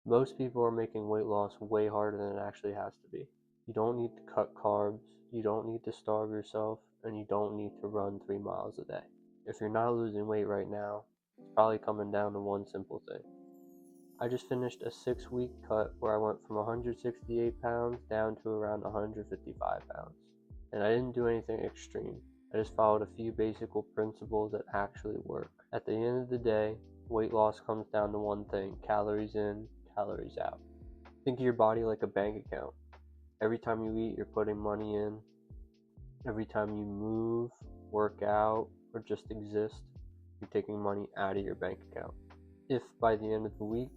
Most people are making weight loss way harder than it actually has to be. You don't need to cut carbs, you don't need to starve yourself, and you don't need to run 3 miles a day. If you're not losing weight right now, it's probably coming down to one simple thing. I just finished a 6-week cut where I went from 168 pounds down to around 155 pounds. And I didn't do anything extreme. I just followed a few basic principles that actually work. At the end of the day, weight loss comes down to one thing: calories in, calories out. Think of your body like a bank account. Every time you eat, you're putting money in. Every time you move, work out, or just exist, you're taking money out of your bank account. If by the end of the week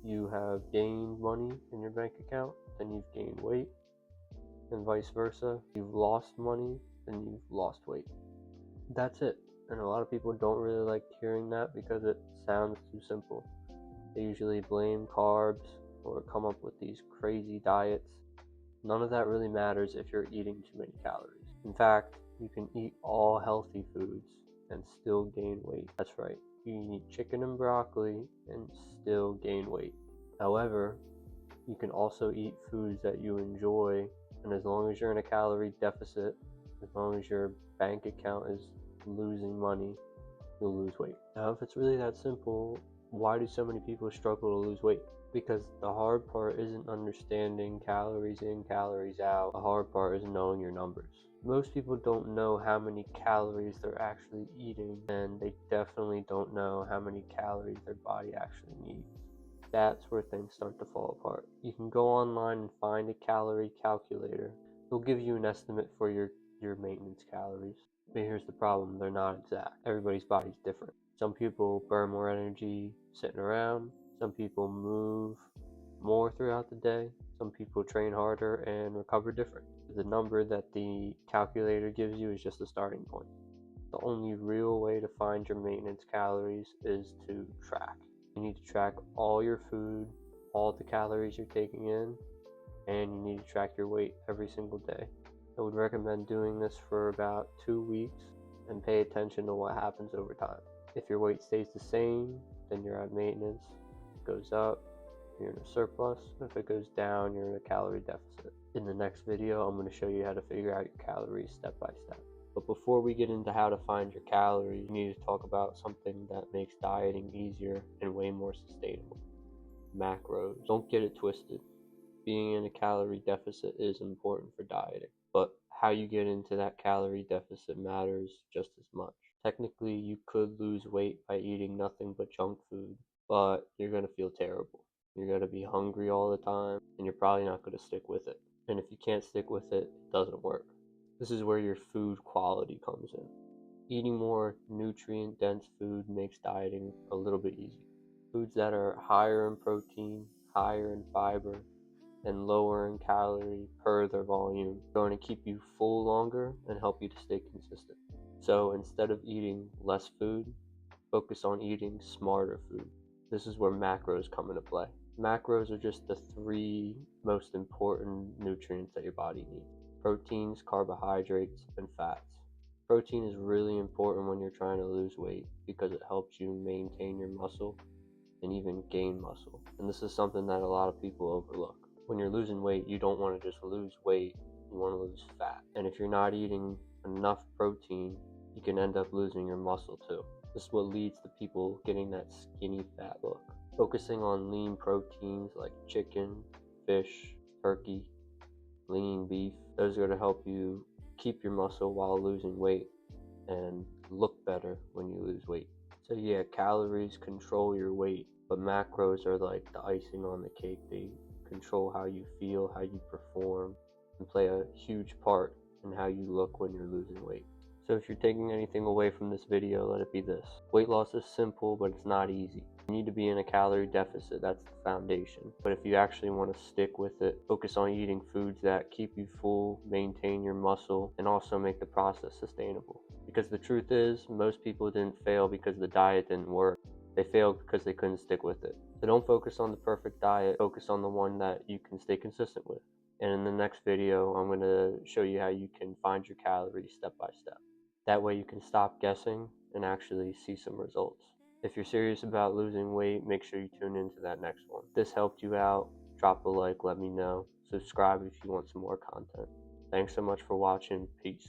you have gained money in your bank account, then you've gained weight, and vice versa. If you've lost money, then you've lost weight. That's it. And a lot of people don't really like hearing that because it sounds too simple. They usually blame carbs or come up with these crazy diets. None of that really matters if you're eating too many calories. In fact, you can eat all healthy foods and still gain weight. That's right. You can eat chicken and broccoli and still gain weight. However, you can also eat foods that you enjoy, and as long as you're in a calorie deficit, as long as your bank account is losing money, you'll lose weight. Now, if it's really that simple, why do so many people struggle to lose weight? Because the hard part isn't understanding calories in, calories out. The hard part is knowing your numbers. Most people don't know how many calories they're actually eating, and they definitely don't know how many calories their body actually needs. That's where things start to fall apart. You can go online and find a calorie calculator. It'll give you an estimate for your maintenance calories. But here's the problem: they're not exact. Everybody's body's different. Some people burn more energy sitting around. Some people move more throughout the day. Some people train harder and recover different. The number that the calculator gives you is just a starting point. The only real way to find your maintenance calories is to track. You need to track all your food, all the calories you're taking in, and you need to track your weight every single day. I would recommend doing this for about 2 weeks and pay attention to what happens over time. If your weight stays the same, then you're at maintenance. If it goes up, you're in a surplus. If it goes down, you're in a calorie deficit. In the next video, I'm going to show you how to figure out your calories step by step. But before we get into how to find your calories, we need to talk about something that makes dieting easier and way more sustainable: macros. Don't get it twisted. Being in a calorie deficit is important for dieting, but how you get into that calorie deficit matters just as much. Technically, you could lose weight by eating nothing but junk food, but you're going to feel terrible. You're going to be hungry all the time, and you're probably not going to stick with it. And if you can't stick with it, it doesn't work. This is where your food quality comes in. Eating more nutrient-dense food makes dieting a little bit easier. Foods that are higher in protein, higher in fiber, and lower in calorie per their volume are going to keep you full longer and help you to stay consistent. So instead of eating less food, focus on eating smarter food. This is where macros come into play. Macros are just the 3 most important nutrients that your body needs: proteins, carbohydrates, and fats. Protein is really important when you're trying to lose weight because it helps you maintain your muscle and even gain muscle. And this is something that a lot of people overlook. When you're losing weight, you don't want to just lose weight, you want to lose fat. And if you're not eating enough protein, you can end up losing your muscle too. This is what leads to people getting that skinny fat look. Focusing on lean proteins like chicken, fish, turkey, lean beef, those are going to help you keep your muscle while losing weight and look better when you lose weight. So yeah, calories control your weight, but macros are like the icing on the cake. They control how you feel, how you perform, and play a huge part in how you look when you're losing weight. So if you're taking anything away from this video, let it be this: weight loss is simple, but it's not easy. You need to be in a calorie deficit. That's the foundation. But if you actually want to stick with it, focus on eating foods that keep you full, maintain your muscle, and also make the process sustainable. Because the truth is, most people didn't fail because the diet didn't work. They failed because they couldn't stick with it. So don't focus on the perfect diet, focus on the one that you can stay consistent with. And in the next video, I'm going to show you how you can find your calories step by step. That way you can stop guessing and actually see some results. If you're serious about losing weight, make sure you tune into that next one. If this helped you out, drop a like, let me know. Subscribe if you want some more content. Thanks so much for watching. Peace.